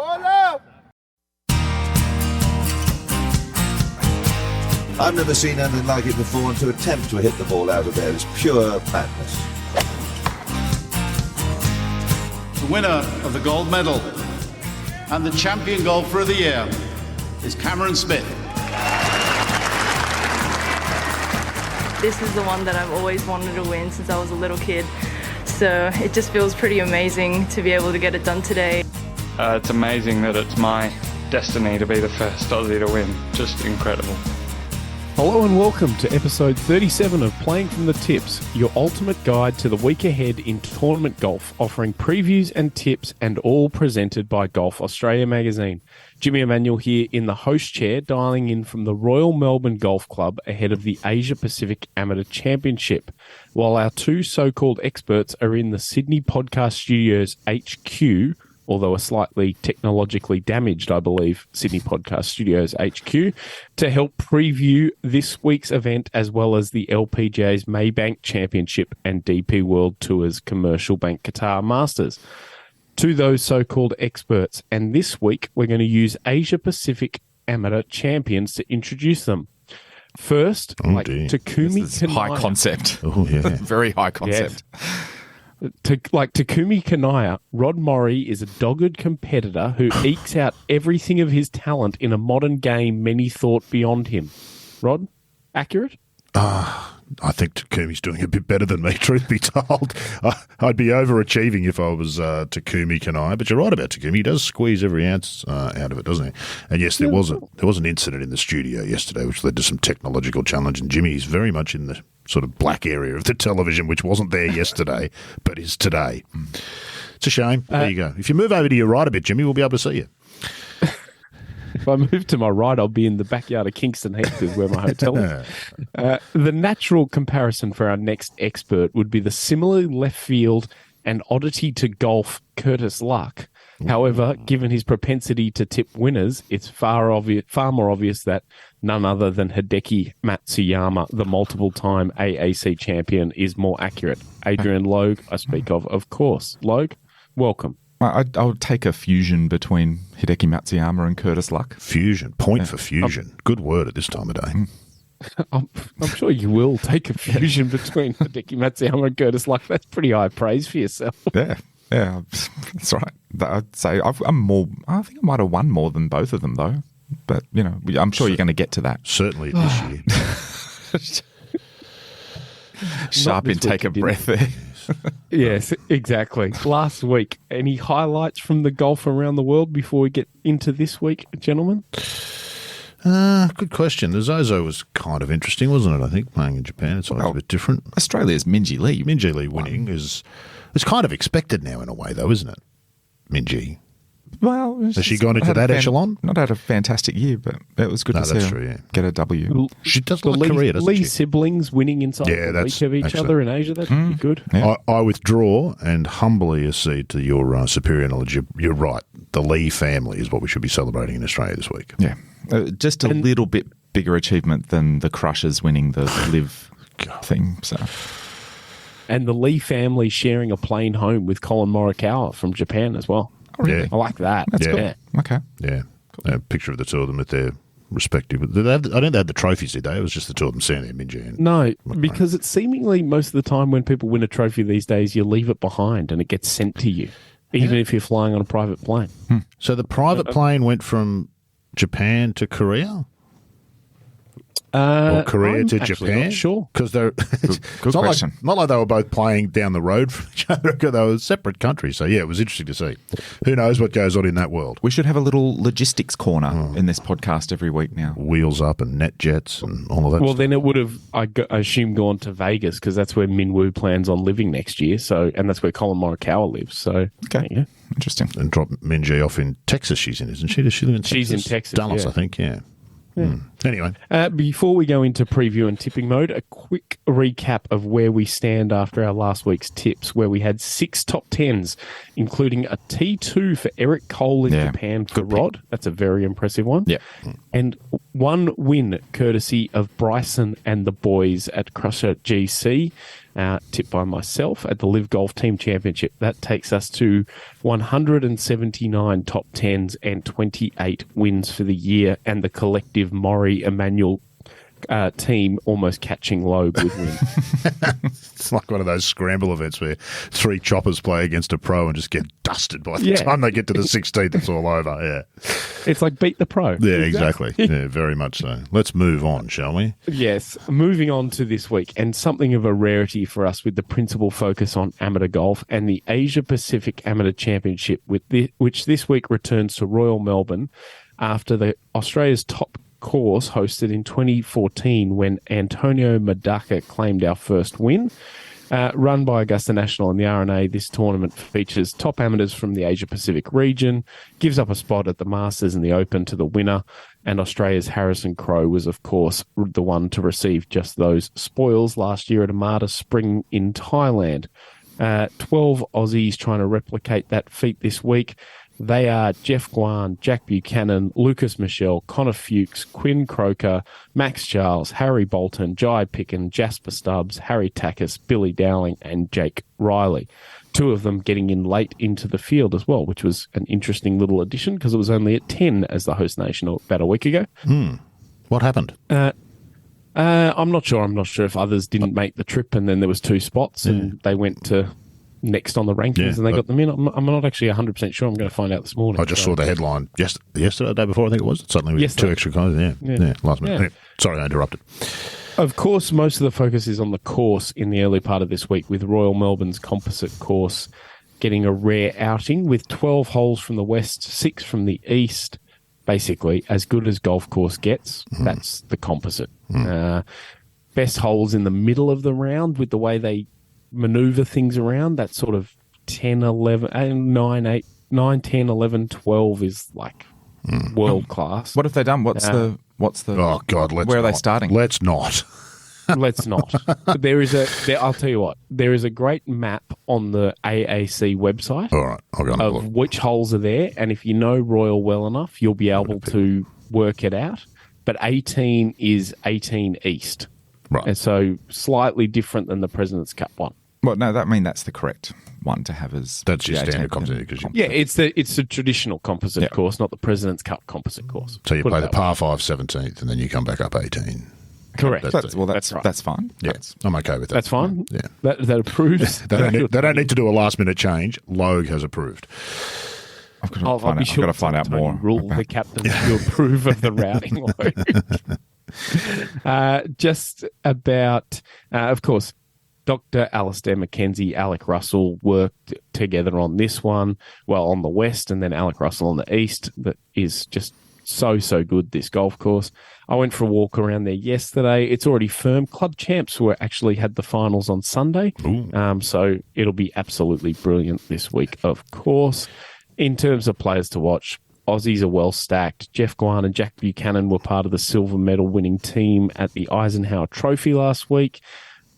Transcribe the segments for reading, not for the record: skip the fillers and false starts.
I've never seen anything like it before, and to attempt to hit the ball out of there is pure madness. The winner of the gold medal and the champion golfer of the year is Cameron Smith. This is the one that I've always wanted to win since I was a little kid. So it just feels pretty amazing to be able to get it done today. It's amazing that it's my destiny to be the first Aussie to win. Just incredible. Hello and welcome to episode 37 of Playing from the Tips, your ultimate guide to the week ahead in tournament golf, offering previews and tips and all presented by Golf Australia magazine. Jimmy Emanuel here in the host chair, dialing in from the Royal Melbourne Golf Club ahead of the Asia Pacific Amateur Championship, while our two so-called experts are in the Sydney Podcast Studios HQ, although a slightly technologically damaged, I believe, Sydney Podcast Studios HQ, to help preview this week's event as well as the LPGA's Maybank Championship and DP World Tour's Commercial Bank Qatar Masters. To those so-called experts, and this week we're going to use Asia Pacific Amateur champions to introduce them. First, Takumi Kanaya. High concept. Oh, yeah. Very high concept. Yes. Takumi Kanaya, Rod Murray is a dogged competitor who ekes out everything of his talent in a modern game many thought beyond him. Rod, accurate? I think Takumi's doing a bit better than me, truth be told. I'd be overachieving if I was Takumi Kanaya, but you're right about Takumi. He does squeeze every ounce out of it, doesn't he? And yes, there was an incident in the studio yesterday which led to some technological challenge, and Jimmy's very much in the sort of black area of the television, which wasn't there yesterday, but is today. It's a shame. There you go. If you move over to your right a bit, Jimmy, we'll be able to see you. If I move to my right, I'll be in the backyard of Kingston Heath, is where my hotel is. The natural comparison for our next expert would be the similarly left field and oddity to golf Curtis Luck. However, given his propensity to tip winners, it's far more obvious that none other than Hideki Matsuyama, the multiple-time AAC champion, is more accurate. Adrian Logue, I speak of course. Logue, welcome. I'll take a fusion between Hideki Matsuyama and Curtis Luck. Fusion. Point for fusion. Good word at this time of day. I'm sure you will take a fusion between Hideki Matsuyama and Curtis Luck. That's pretty high praise for yourself. Yeah, that's right. I'd say I'm more. I think I might have won more than both of them, though. But you know, I'm sure you're going to get to that. Certainly this year. Sharp intake of breath there. Yes, exactly. Last week, any highlights from the golf around the world before we get into this week, gentlemen? Good question. The Zozo was kind of interesting, wasn't it? I think playing in Japan, it's always a bit different. Australia's Minjee Lee. Minjee Lee winning is kind of expected now in a way, though, isn't it? Minjee. Well, has she gone into that echelon? Not had a fantastic year, but it was good to see her get a W. She does like Korea, doesn't she? Lee siblings winning inside the week of each other in Asia. That's pretty good. Yeah. I withdraw and humbly accede to your superior knowledge. You're right. The Lee family is what we should be celebrating in Australia this week. Yeah. Just a little bit bigger achievement than the Crushers winning the Live thing. So. And the Lee family sharing a plane home with Colin Morikawa from Japan as well. Oh, really? Yeah. I like that. That's cool. Yeah. Okay. Yeah. A picture of the two of them at their respective. I don't think they had the trophies, did they? It was just the two of them standing there, Minjee. No, because it's seemingly most of the time when people win a trophy these days, you leave it behind and it gets sent to you, even if you're flying on a private plane. So the private plane went from Japan to Korea? Or Korea to Japan? Not sure. Because they're Good not question. like they were both playing down the road from each other. They were separate countries. So, yeah, it was interesting to see. Who knows what goes on in that world? We should have a little logistics corner in this podcast every week now. Wheels up and net jets and all of that. Well, then it would have, I assume, gone to Vegas because that's where Minwoo plans on living next year. So, and that's where Colin Morikawa lives. So, okay. Yeah. Interesting. And drop Minjee off in Texas she's in, isn't she? Does she live in Texas? She's in Texas, Dallas, yeah. I think, yeah. Anyway. Before we go into preview and tipping mode, a quick recap of where we stand after our last week's tips, where we had 6 top 10s, including a T2 for Eric Cole in Japan for Rod. That's a very impressive one. Yeah. And 1 win courtesy of Bryson and the boys at Crusher GC. tipped by myself at the Live Golf Team Championship. That takes us to 179 top 10s and 28 wins for the year, and the collective Maury Emmanuel team almost catching Loeb would win. It's like one of those scramble events where 3 choppers play against a pro and just get dusted by the time they get to the 16th. It's all over. Yeah, it's like beat the pro. Yeah, exactly. Yeah, very much so. Let's move on, shall we? Yes, moving on to this week, and something of a rarity for us with the principal focus on amateur golf and the Asia Pacific Amateur Championship, which this week returns to Royal Melbourne after the Australia's top course hosted in 2014 when Antonio Madaka claimed our first win. Run by Augusta National and the RNA, this tournament features top amateurs from the Asia Pacific region, gives up a spot at the Masters and the Open to the winner, and Australia's Harrison Crowe was, of course, the one to receive just those spoils last year at Amata Spring in Thailand. 12 Aussies trying to replicate that feat this week. They are Jeff Guan, Jack Buchanan, Lucas Michelle, Connor Fuchs, Quinn Croker, Max Charles, Harry Bolton, Jai Picken, Jasper Stubbs, Harry Takis, Billy Dowling, and Jake Riley. 2 of them getting in late into the field as well, which was an interesting little addition because it was only at 10 as the host nation about a week ago. What happened? I'm not sure. I'm not sure if others didn't make the trip and then there was 2 spots and they went to next on the rankings and they got them in. I'm not actually 100% sure. I'm going to find out this morning. I just saw the headline yesterday, the day before, I think it was. Suddenly we had 2 extra guys. Yeah, last minute. Anyway, sorry, I interrupted. Of course, most of the focus is on the course in the early part of this week, with Royal Melbourne's composite course getting a rare outing with 12 holes from the west, 6 from the east. Basically, as good as golf course gets, that's the composite. Best holes in the middle of the round with the way they maneuver things around, that sort of 10, 11, 9, 8, 9, 10, 11, 12 is like world class. What have they done? What's the? Oh God, where are they starting? Let's not. Let's not. I'll tell you what. There is a great map on the AAC website. All right, I'll go and have a look. Which holes are there, and if you know Royal well enough, you'll be able to work it out. But 18 is 18 East, right? And so slightly different than the President's Cup one. Well, no, that's the correct one to have as that's your standard composite. It's the traditional composite course, not the President's Cup composite course. So you play the par 5 17th, and then you come back up 18. Correct. That's right. That's fine. Yeah, I'm okay with that. That's fine. Yeah, that approves. They don't need to do a last minute change. Logue has approved. I've got to find out more. Rule the captain to approve of the routing. Just about, of course, Dr. Alistair McKenzie, Alec Russell worked together on this one, on the west, and then Alec Russell on the east. That is just so good, this golf course. I went for a walk around there yesterday. It's already firm. Club champs actually had the finals on Sunday. So it'll be absolutely brilliant this week, of course. In terms of players to watch, Aussies are well stacked. Jeff Guan and Jack Buchanan were part of the silver medal winning team at the Eisenhower Trophy last week.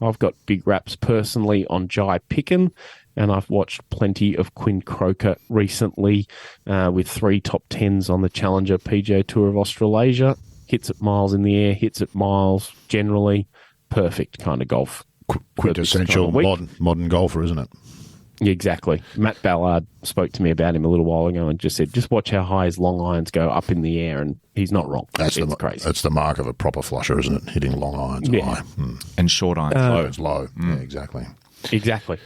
I've got big raps personally on Jai Picken, and I've watched plenty of Quinn Croker recently with 3 top 10s on the Challenger PGA Tour of Australasia. Hits at miles in the air, hits at miles generally. Perfect kind of golf. Quintessential modern golfer, isn't it? Exactly. Matt Ballard spoke to me about him a little while ago and just said, just watch how high his long irons go up in the air, and he's not wrong. It's crazy. That's the mark of a proper flusher, isn't it? Hitting long irons high. And short irons low. Yeah, exactly. Exactly.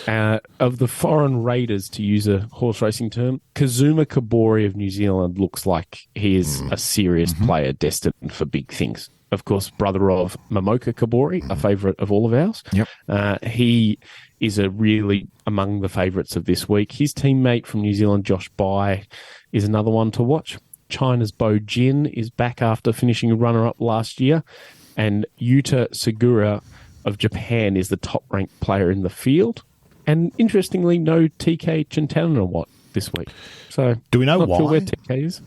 Of the foreign raiders, to use a horse racing term, Kazuma Kabori of New Zealand looks like he is a serious player destined for big things. Of course, brother of Momoka Kabori, a favourite of all of ours. Yep. He is really among the favourites of this week. His teammate from New Zealand, Josh Bai, is another one to watch. China's Bo Jin is back after finishing runner-up last year. And Yuta Segura of Japan is the top-ranked player in the field. And interestingly, no TK Chintana this week. So do we know why? Not sure where TK is.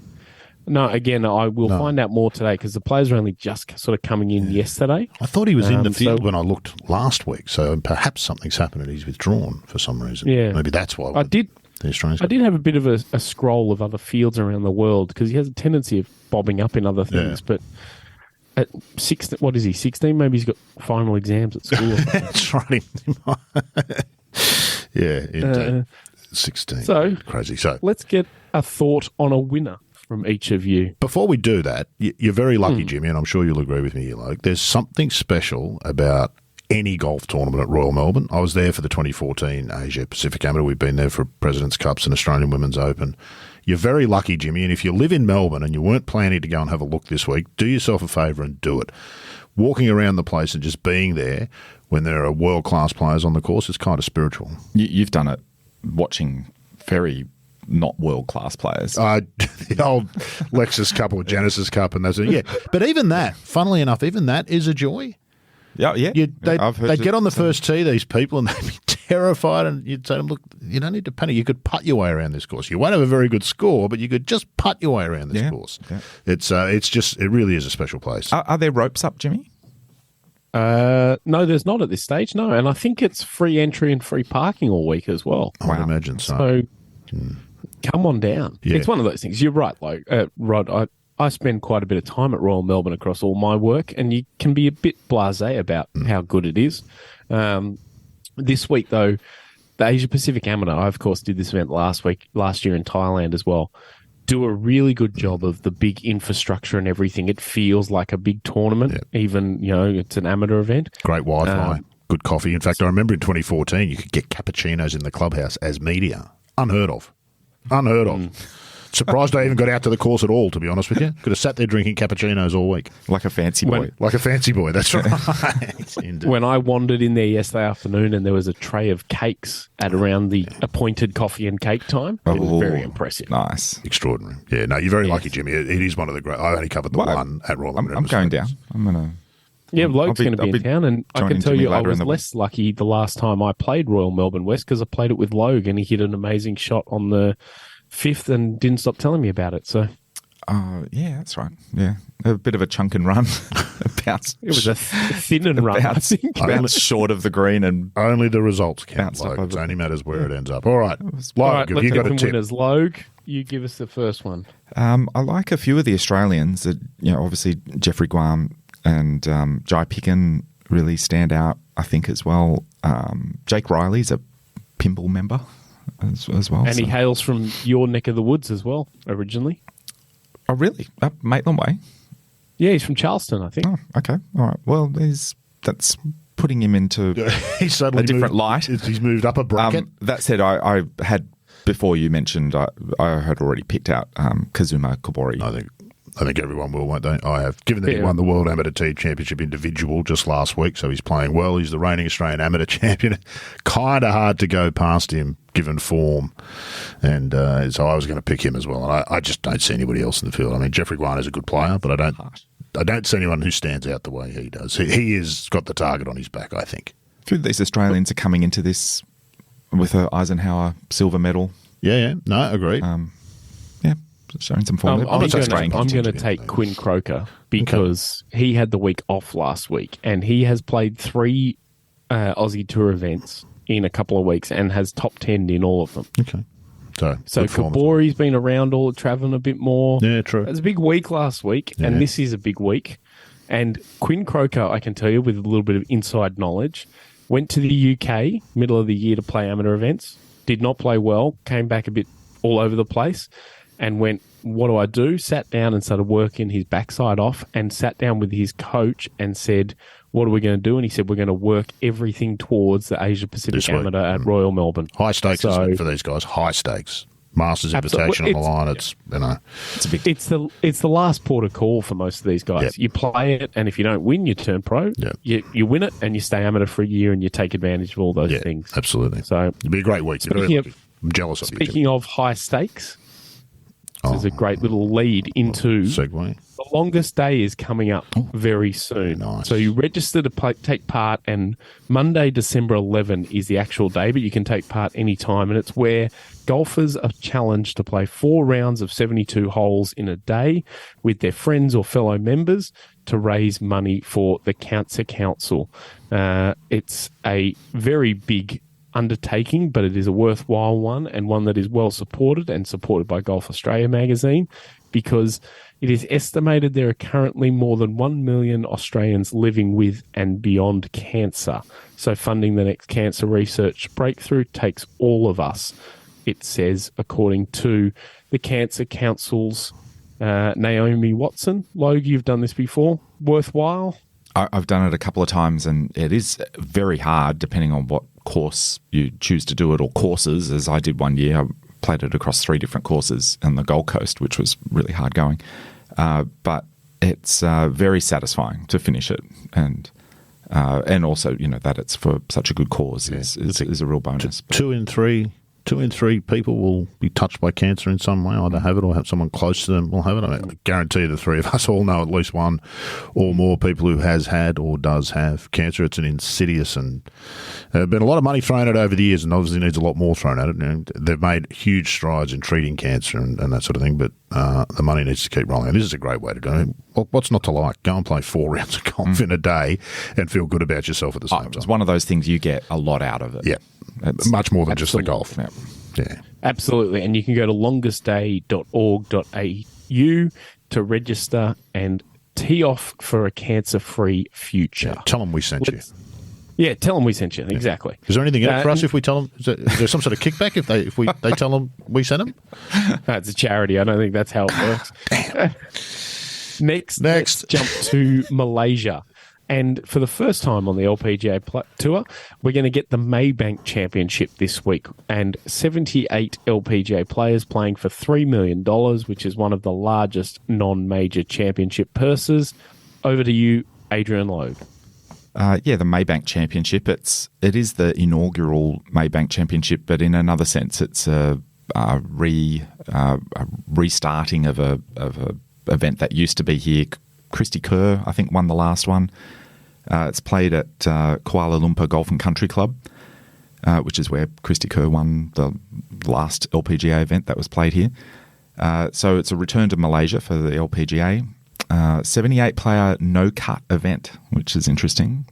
No, again, I will find out more today because the players are only just sort of coming in yesterday. I thought he was in the field when I looked last week, so perhaps something's happened and he's withdrawn for some reason. Yeah. Maybe that's why. I did have a bit of a scroll of other fields around the world because he has a tendency of bobbing up in other things. But at 16, what is he, 16? Maybe he's got final exams at school. That's right. Yeah, indeed. 16. So crazy. So let's get a thought on a winner from each of you. before we do that, you're very lucky, Jimmy, and I'm sure you'll agree with me here, Luke. There's something special about any golf tournament at Royal Melbourne. I was there for the 2014 Asia Pacific Amateur. We've been there for President's Cups and Australian Women's Open. You're very lucky, Jimmy, and if you live in Melbourne and you weren't planning to go and have a look this week, do yourself a favour and do it. Walking around the place and just being there when there are world-class players on the course is kind of spiritual. You've done it watching very not world-class players. The old Lexus Cup or Genesis Cup and those. Yeah, but even that, funnily enough, even that is a joy. Yeah. They get on the first tee, these people, and they'd be terrified, and you'd say to them, look, you don't need to panic. You could putt your way around this course. You won't have a very good score, but you could just putt your way around this course. Yeah. It really is a special place. Are there ropes up, Jimmy? No, there's not at this stage, no. And I think it's free entry and free parking all week as well. I would imagine so. So come on down. Yeah. It's one of those things. You're right, Rod. I spend quite a bit of time at Royal Melbourne across all my work, and you can be a bit blasé about how good it is. This week, though, the Asia Pacific Amateur, I, of course, did this event last year in Thailand as well, do a really good job of the big infrastructure and everything. It feels like a big tournament, even, it's an amateur event. Great Wi-Fi, good coffee. In fact, I remember in 2014, you could get cappuccinos in the clubhouse as media. Unheard of. Surprised I even got out to the course at all, to be honest with you. Could have sat there drinking cappuccinos all week. Like a fancy boy. Like a fancy boy, that's right. Indeed. When I wandered in there yesterday afternoon and there was a tray of cakes at around the appointed coffee and cake time, it was very impressive. Nice. Extraordinary. Yeah, no, you're very lucky, Jimmy. It is one of the great. I only covered the one at Royal Melbourne. I'm going down. I'm going to... Yeah, Loke's going to be in town, and I can tell you I was less lucky the last time I played Royal Melbourne West because I played it with Logue and he hit an amazing shot on the 5th and didn't stop telling me about it. So, yeah, that's right. Yeah, a bit of a chunk and run. It was a thin and run. I think. Bounced short of the green and only the results count. It only matters where it ends up. All right, Logue, let's you got a tip. Winners. Logue, you give us the first one. I like a few of the Australians. Obviously Jeffrey Guam and Jai Picken really stand out, I think, as well. Jake Riley's a Pimble member as well. And he hails from your neck of the woods as well, originally. Oh, really? Up Maitland Way? Yeah, he's from Charleston, I think. Oh, okay. All right. Well, that's putting him into a different light. He's moved up a bracket. That said, I had, before you mentioned, I had already picked out Kazuma Kobori. I think everyone will, won't they? I have. Given that he won the World Amateur Team Championship individual just last week, so he's playing well. He's the reigning Australian Amateur Champion. Kind of hard to go past him, given form. And so I was going to pick him as well. And I just don't see anybody else in the field. I mean, Jeffrey Guan is a good player, but I don't see anyone who stands out the way he does. He has got the target on his back, I think. A few of these Australians are coming into this with an Eisenhower silver medal. Yeah. No, agreed. Showing some form. I'm going to take Quinn Croker because he had the week off last week and he has played 3 Aussie Tour events in a couple of weeks and has top 10 in all of them. Okay. So Kabori's been around traveling a bit more. Yeah, true. It was a big week last week and this is a big week. And Quinn Croker, I can tell you with a little bit of inside knowledge, went to the UK middle of the year to play amateur events, did not play well, came back a bit all over the place, and went, what do I do? Sat down and started working his backside off and sat down with his coach and said, what are we going to do? And he said, we're going to work everything towards the Asia Pacific Amateur at Royal Melbourne. High stakes, isn't it, for these guys? High stakes. Masters invitation on the line. It's the last port of call for most of these guys. Yep. You play it, and if you don't win, you turn pro. Yep. You win it, and you stay amateur for a year, and you take advantage of all those things. Absolutely. So it'll be a great week. I'm jealous of you. Speaking of high stakes, this is a great little lead into segue. The longest day is coming up very soon. Nice. So you register to take part, and Monday, December 11 is the actual day, but you can take part any time, and it's where golfers are challenged to play 4 rounds of 72 holes in a day with their friends or fellow members to raise money for the Cancer Council. It's a very big undertaking, but it is a worthwhile one and one that is well supported and supported by Golf Australia magazine, because it is estimated there are currently more than 1 million Australians living with and beyond cancer. So funding the next cancer research breakthrough takes all of us, it says, according to the Cancer Council's Naomi Watson. Logue, you've done this before. Worthwhile? I've done it a couple of times, and it is very hard depending on what course you choose to do it, or courses, as I did one year. I played it across 3 different courses on the Gold Coast, which was really hard going. But it's very satisfying to finish it, and also, that it's for such a good cause is a real bonus. 2 in 3 people will be touched by cancer in some way, either have it or have someone close to them will have it. I guarantee the 3 of us all know at least one or more people who has had or does have cancer. It's an insidious, and there's been a lot of money thrown at it over the years, and obviously needs a lot more thrown at it. They've made huge strides in treating cancer and that sort of thing, but the money needs to keep rolling. And this is a great way to do it. What's not to like? Go and play 4 rounds of golf in a day and feel good about yourself at the same time. It's one of those things you get a lot out of it. Yeah. Much more than just the golf. Yeah. Absolutely. And you can go to longestday.org.au to register and tee off for a cancer-free future. Yeah, tell them we sent you. Yeah, tell them we sent you. Exactly. Is there anything in it for us if we tell them? Is there some sort of kickback if they tell them we sent them? It's a charity. I don't think that's how it works. Next, let's jump to Malaysia. And for the first time on the LPGA Tour, we're going to get the Maybank Championship this week, and 78 LPGA players playing for $3 million, which is one of the largest non-major championship purses. Over to you, Adrian Logue. The Maybank Championship. It is the inaugural Maybank Championship, but in another sense, it's a restarting of a event that used to be here. Christy Kerr, I think, won the last one. It's played at Kuala Lumpur Golf and Country Club, which is where Christy Kerr won the last LPGA event that was played here. So it's a return to Malaysia for the LPGA. 78-player no-cut event, which is interesting.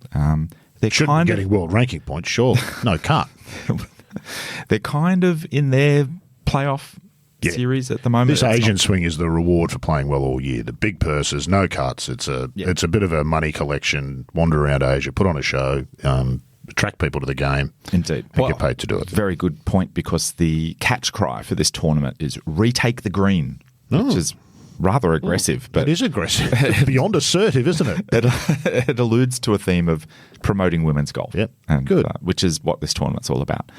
They're shouldn't be getting world ranking points, sure. No cut. They're kind of in their playoff series at the moment. This Asian swing is the reward for playing well all year. The big purses, no cuts. It's a bit of a money collection. Wander around Asia, put on a show, attract people to the game. Indeed, and get paid to do it. Very good point, because the catch cry for this tournament is "retake the green," which is rather aggressive. But it is aggressive. It's beyond assertive, isn't it? It alludes to a theme of promoting women's golf. Yep, and, good. Which is what this tournament's all about.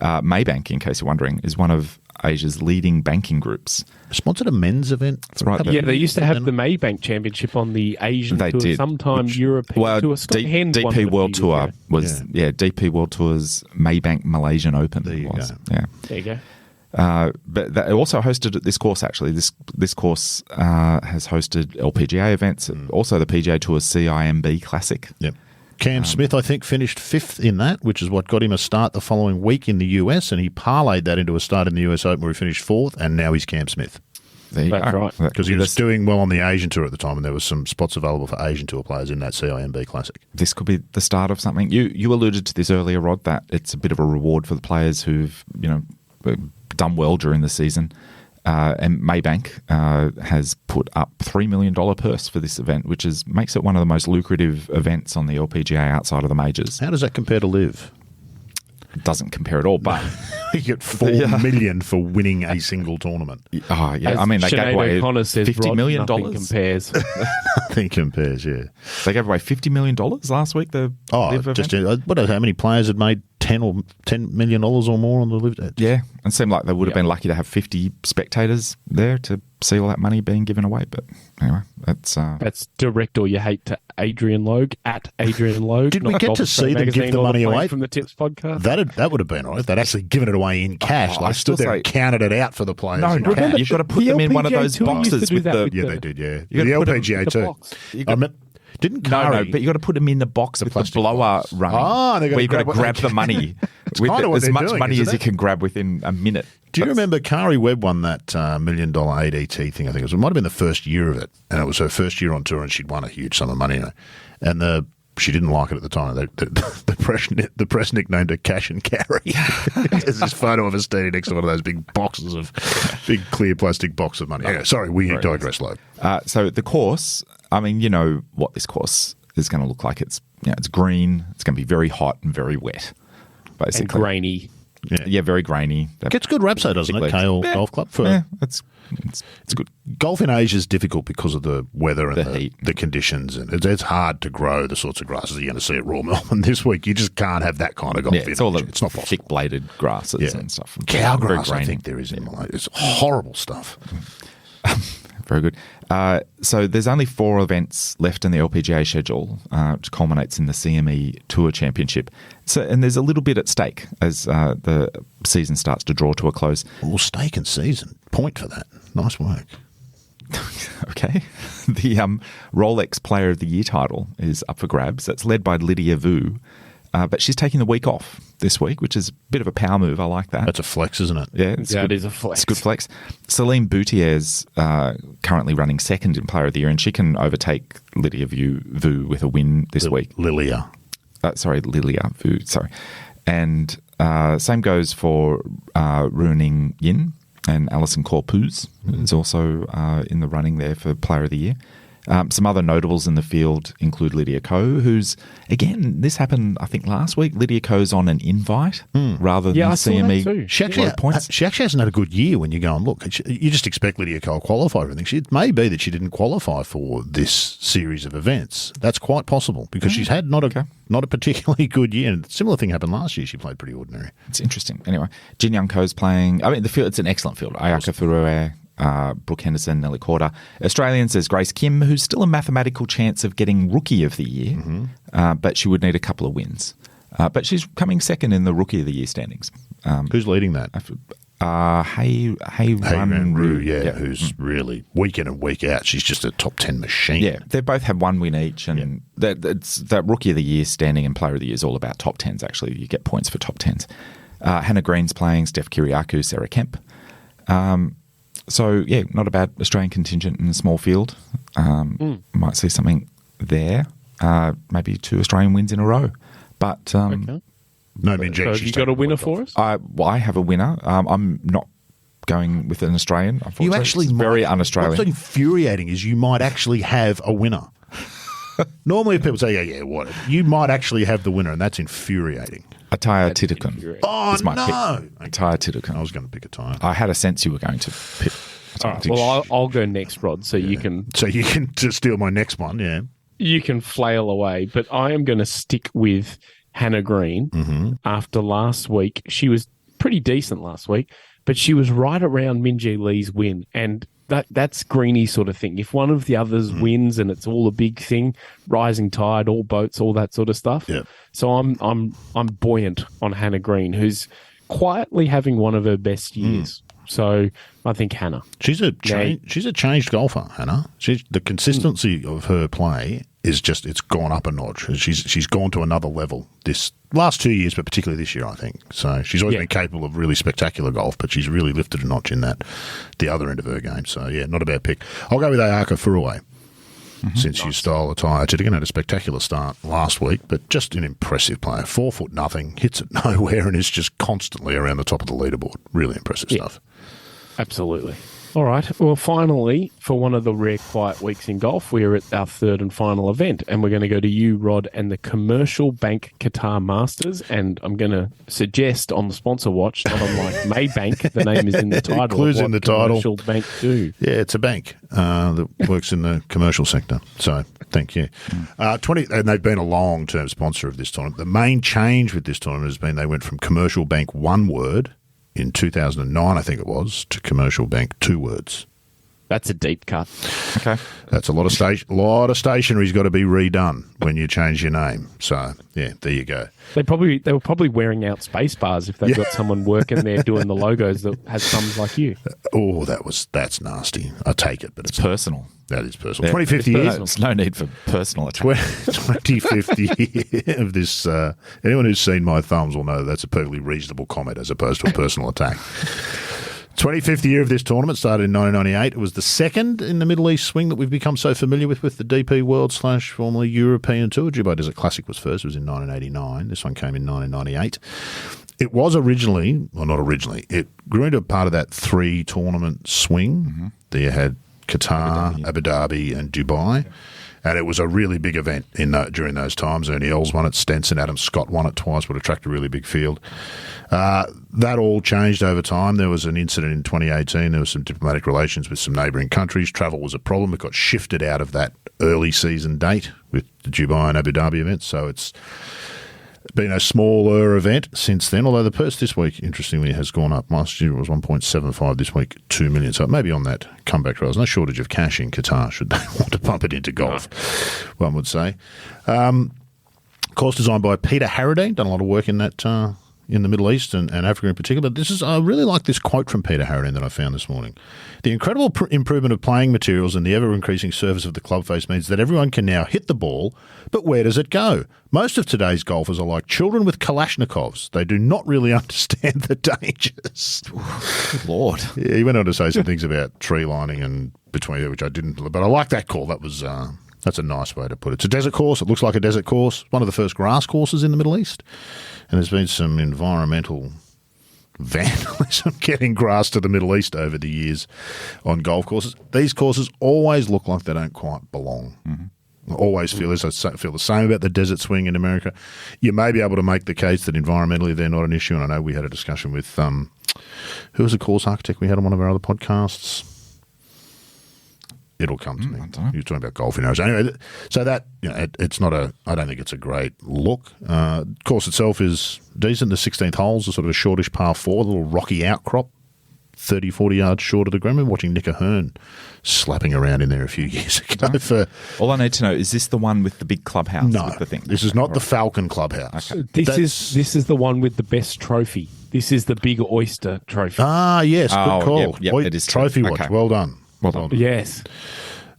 Maybank, in case you're wondering, is one of Asia's leading banking groups. Sponsored a men's event. That's right. Yeah, they used to have the Maybank Championship on the Asian Tour. Did. Sometime European Tour. DP World Tour was DP World Tour's Maybank Malaysian Open. There you go. Yeah. There you go. But they also hosted at this course, actually. This course has hosted LPGA events, also the PGA Tour's CIMB Classic. Yep. Cam Smith, I think, finished 5th in that, which is what got him a start the following week in the US, and he parlayed that into a start in the US Open where he finished 4th, and now he's Cam Smith. There you That's go. right. Because he was doing well on the Asian Tour at the time, and there was some spots available for Asian Tour players in that CIMB Classic. This could be the start of something. You alluded to this earlier, Rod, that it's a bit of a reward for the players who've done well during the season. And Maybank has put up $3 million purse for this event, which makes it one of the most lucrative events on the LPGA outside of the majors. How does that compare to Live? It doesn't compare at all, but you get $4 million for winning a single tournament. Oh yeah, As I mean they gave away $50 million. Nothing compares. Nothing compares. Yeah, they gave away $50 million last week. The Live event. How many players had made $10 million or more on the Live? Yeah, it seemed like they would have been lucky to have 50 spectators there to see all that money being given away. But anyway, that's direct or you hate to Adrian Logue at Adrian Logue. Did we get to see them give the money away from the Tips podcast? That would have been all right. They'd actually given it away in cash. I stood there and counted it out for the players. No, you've got to put them in one of those boxes with the. Yeah, they did. Yeah, the LPGA too. Didn't Kari? No, but you got to put them in the box with the blower running. Where you've got to grab the money with as much money as you can grab within a minute. Do you remember Kari Webb won that $1 million ADT thing? I think it might have been the first year of it, and it was her first year on tour, and she'd won a huge sum of money. And the she didn't like it at the time. The press nicknamed her Cash and Carry. There's this photo of her standing next to one of those big clear plastic box of money. Anyway, sorry, we digress, Loeb. So the course, I mean, you know what this course is going to look like. It's green. It's going to be very hot and very wet, basically. And grainy. Yeah, very grainy. Gets good reps though, doesn't it, Kale Golf Club? It's good. Golf in Asia is difficult because of the weather and The heat. the conditions, and it's hard to grow the sorts of grasses you're going to see at Royal Melbourne this week. You just can't have that kind of golf. Yeah, it's all Asia. the It's not possible. thick-bladed grasses and stuff. Cow Very grass, I grainy. think there is in Malaysia. It's horrible stuff. Very good. So there's only 4 events left in the LPGA schedule, which culminates in the CME Tour Championship. And there's a little bit at stake as the season starts to draw to a close. Well, stake and season. Point for that. Nice work. Okay. The Rolex Player of the Year title is up for grabs. That's led by Lydia Vu. But she's taking the week off this week, which is a bit of a power move. I like that. That's a flex, isn't it? Yeah, It is a flex. It's a good flex. Celine Boutier's currently running second in Player of the Year, and she can overtake Lydia Vu with a win this week. Lilia Vu, sorry. And same goes for Ruining Yin, and Alison Corpuz is also in the running there for Player of the Year. Some other notables in the field include Lydia Ko, who's, again, this happened, I think, last week. Lydia Ko's on an invite rather than I saw that CME. too. She actually hasn't had a good year when you go and look. You just expect Lydia Ko will qualify for everything. It may be that she didn't qualify for this series of events. That's quite possible because she's had not a particularly good year. And a similar thing happened last year. She played pretty ordinary. It's interesting. Anyway, Jin Young Ko's playing. I mean, the field, it's an excellent field. Ayaka Furue, Brooke Henderson, Nelly Korda. Australians, there's Grace Kim, who's still a mathematical chance of getting Rookie of the Year, but she would need a couple of wins. But she's coming second in the Rookie of the Year standings. Who's leading that? Hey Ran Ru, who's really week in and week out. She's just a top 10 machine. Yeah, they both have one win each, and that Rookie of the Year standing and Player of the Year is all about top 10s, actually. You get points for top 10s. Hannah Green's playing, Steph Kiriakou, Sarah Kemp. So, yeah, not a bad Australian contingent in a small field. Might see something there. Maybe 2 Australian wins in a row. But Okay. No, I mean, So have you got a winner for us? I have a winner. I'm not going with an Australian. Unfortunately. You actually it's very un-Australian. What's infuriating is you might actually have a winner. Normally, if people say, yeah, what? You might actually have the winner, and that's infuriating. Attaya Titukun. Oh, is my no. pick. Attaya Titukun. I was going to pick a time. I had a sense you were going to pick. All right, well, I'll go next, Rod, so you can So you can just steal my next one, yeah. you can flail away. But I am going to stick with Hannah Green. After last week, she was pretty decent last week, but she was right around Minjee Lee's win, and that's Greeny sort of thing. If one of the others wins and it's all a big thing, rising tide, all boats, all that sort of stuff. Yep. So I'm buoyant on Hannah Green, who's quietly having one of her best years. So I think Hannah. She's a changed golfer, Hannah. The consistency of her play is just, it's gone up a notch. She's gone to another level this last 2 years, but particularly this year, I think. So she's always been capable of really spectacular golf, but she's really lifted a notch in the other end of her game. So yeah, not a bad pick. I'll go with Ayaka Furue. Since you stole Attire Titukun, had a spectacular start last week, but just an impressive player. 4'0", hits it nowhere, and is just constantly around the top of the leaderboard. Really impressive stuff. Absolutely. All right. Well, finally, for one of the rare quiet weeks in golf, we are at our third and final event, and we're going to go to you, Rod, and the Commercial Bank Qatar Masters. And I'm going to suggest on the sponsor watch, not unlike Maybank, the name is in the title. Clues in the title. Commercial Bank do. Yeah, it's a bank that works in the commercial sector. So thank you. And they've been a long-term sponsor of this tournament. The main change with this tournament has been they went from Commercial Bank one word in 2009, I think it was, to Commercial Bank 2 words. That's a deep cut. Okay. That's a lot of stationery's got to be redone when you change your name. So yeah, there you go. They were probably wearing out space bars if they've got someone working there doing the logos that has thumbs like you. Oh, that's nasty. I take it, but it's personal. That is personal. Yeah. 25th year. There's no need for personal attack. 25th year of this. Anyone who's seen my thumbs will know that's a perfectly reasonable comment as opposed to a personal attack. 25th year of this tournament started in 1998. It was the second in the Middle East swing that we've become so familiar with the DP World / formerly European Tour. Dubai Desert Classic was first. It was in 1989. This one came in 1998. It was originally, well, not originally, it grew into a part of that 3-tournament swing. Mm-hmm. There you had Qatar, Abu Dhabi and Dubai. And it was a really big event during those times. Ernie Els won it, Stenson, Adam Scott won it twice, would attract a really big field. That all changed over time. There was an incident in 2018. There was some diplomatic relations with some neighbouring countries. Travel was a problem. It got shifted out of that early season date with the Dubai and Abu Dhabi events. So it's been a smaller event since then, although the purse this week, interestingly, has gone up. Last year it was 1.75, this week 2 million. So maybe on that comeback trail. There's no shortage of cash in Qatar should they want to pump it into golf, one would say. Course designed by Peter Harraday, done a lot of work in that in the Middle East and Africa in particular. But I really like this quote from Peter Harraday that I found this morning. The incredible improvement of playing materials and the ever-increasing surface of the club face means that everyone can now hit the ball, but where does it go? Most of today's golfers are like children with Kalashnikovs. They do not really understand the dangers. Good Lord. Yeah, he went on to say some things about tree lining and between, which I didn't, but I like that call. That was that's a nice way to put it. It's a desert course. It looks like a desert course. One of the first grass courses in the Middle East. And there's been some environmental vandalism getting grass to the Middle East over the years on golf courses. These courses always look like they don't quite belong. Mm-hmm. I always feel the same about the desert swing in America. You may be able to make the case that environmentally they're not an issue. And I know we had a discussion with who was the course architect we had on one of our other podcasts. It'll come to me. You're talking about golf in Arizona. Anyway, so that, it's not I don't think it's a great look. Course itself is decent. The 16th holes are sort of a shortish par 4, a little rocky outcrop, 30, 40 yards short of the ground. I remember watching Nick Ahern slapping around in there a few years ago. All I need to know, is this the one with the big clubhouse? No, with the thing? This is not the Falcon Clubhouse. Okay. This is the one with the best trophy. This is the Big Oyster Trophy. Ah, yes, good call. Yep, it is Trophy watch. Okay. Well done. Well done. Yes.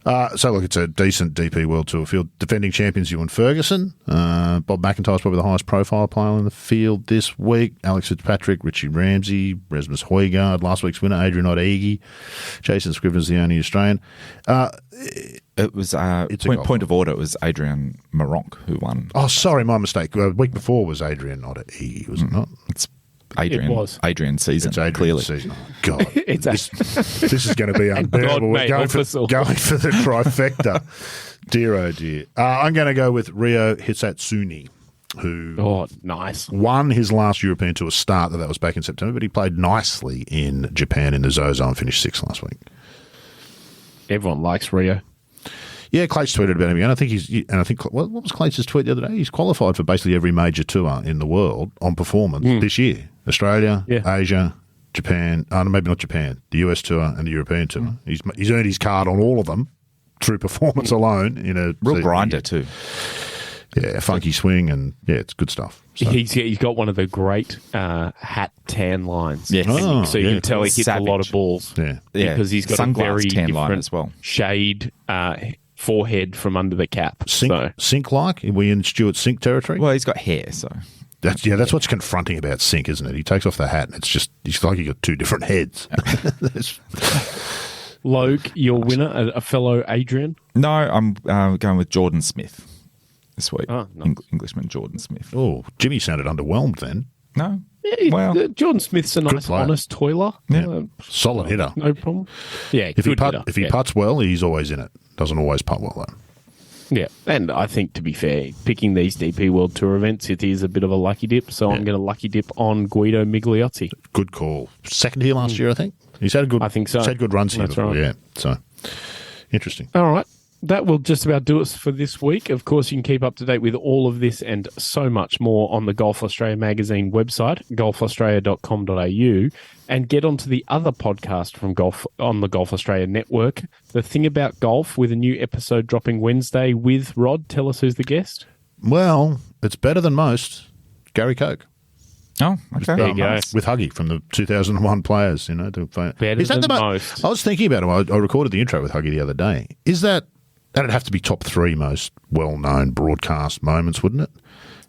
So, look, it's a decent DP World Tour field. Defending champions Ewan Ferguson. Bob McIntyre's probably the highest profile player in the field this week. Alex Fitzpatrick, Richie Ramsey, Rasmus Højgaard, last week's winner, Adrian Otaegi. Jason Scrivener's the only Australian. It was point of order. It was Adrian Maronk who won. Oh, sorry, my mistake. The week before was Adrian Otaegi, was it not? It's Adrian. It was Adrian season. It's Adrian clearly. season. Oh, God, This is going to be unbearable. We're going for the trifecta. Dear, oh dear. I'm going to go with Ryo Hisatsune, who nice. won his last European Tour start. That was back in September, but he played nicely in Japan in the Zozo and finished 6th last week. Everyone likes Rio. Yeah, Clates tweeted about him again. What was Clates' tweet the other day? He's qualified for basically every major tour in the world on performance this year. Australia, Asia, Japan, maybe not Japan, the US Tour and the European Tour. He's earned his card on all of them through performance alone. In a real grinder too. Yeah, funky swing and it's good stuff. So. He's got one of the great hat tan lines. Yes. So you can tell he hits a lot of balls. Yeah. Because he's got Sunglass a very tan line different as well. shade forehead from under the cap. Sink-like? Are we in Stuart Sink territory? Well, he's got hair, so... That's what's confronting about Sink, isn't it? He takes off the hat and he's like he got two different heads. Logue, your winner, a fellow Adrian? No, I'm going with Jordan Smith this week. Oh, nice. Englishman Jordan Smith. Oh, Jimmy sounded underwhelmed then. No? Yeah, Jordan Smith's a nice, honest toiler. Yeah. Solid hitter. No problem. Yeah, if he putts well, he's always in it. Doesn't always putt well, though. Yeah, and I think, to be fair, picking these DP World Tour events, it is a bit of a lucky dip, so I'm going to lucky dip on Guido Migliotti. Good call. Second here last year, I think. He's had a good. I think so. He's had good runs here before, right. So, interesting. All right. That will just about do us for this week. Of course, you can keep up to date with all of this and so much more on the Golf Australia magazine website, golfaustralia.com.au, and get onto the other podcast from Golf on the Golf Australia network, The Thing About Golf, with a new episode dropping Wednesday with Rod. Tell us who's the guest. Well, it's better than most. Gary Koch. Oh, okay. There you go. With Huggy from the 2001 players, Better than most. I was thinking about him. I recorded the intro with Huggy the other day. That'd have to be top 3 most well-known broadcast moments, wouldn't it?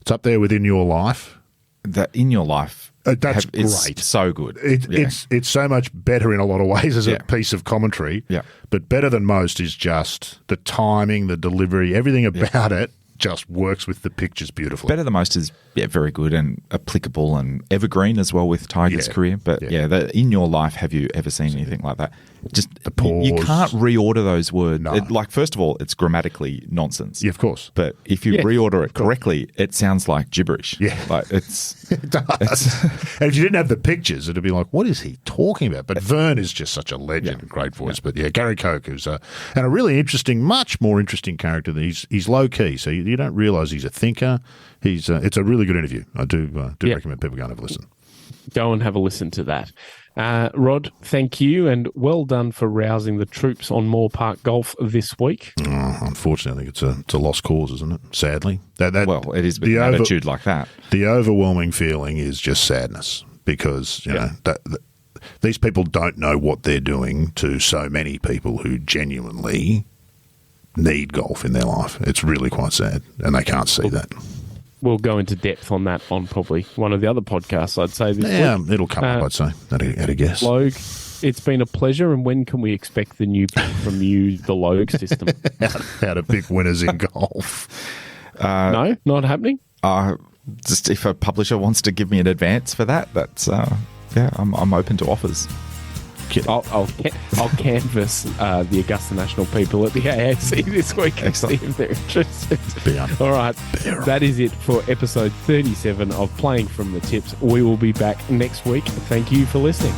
It's up there with In Your Life. That In Your Life That's it's great. so good. It's so much better in a lot of ways as a piece of commentary. Yeah. But better than most is just the timing, the delivery, everything about it just works with the pictures beautifully. Better than most is very good and applicable and evergreen as well with Tiger's career. But in your life, have you ever seen anything like that? Just the pause. You can't reorder those words. No. First of all, it's grammatically nonsense. Yeah, of course. But if you reorder it correctly, it sounds like gibberish. Yeah. It does. And if you didn't have the pictures, it'd be like, what is he talking about? But Vern is just such a legend and great voice. But Gary Koch is and a really interesting, much more interesting character. He's low key, so you don't realise he's a thinker. It's a really good interview. I do recommend people go and have a listen. Go and have a listen to that. Rod, thank you, and well done for rousing the troops on Moore Park Golf this week. Unfortunately, it's a lost cause, isn't it? Sadly. It is with an attitude like that. The overwhelming feeling is just sadness because, these people don't know what they're doing to so many people who genuinely need golf in their life. It's really quite sad, and they can't see that. We'll go into depth on that on probably one of the other podcasts, I'd say, this week. It'll come up, I'd say, at a guess. Logue, it's been a pleasure, and when can we expect the new pick from you, the Logue system? How to pick winners in golf. No, not happening? Just if a publisher wants to give me an advance for that, that's, I'm open to offers. I'll canvass the Augusta National people at the AAC this week and see if they're interested. All right, that is it for episode 37 of Playing from the Tips. We will be back next week. Thank you for listening.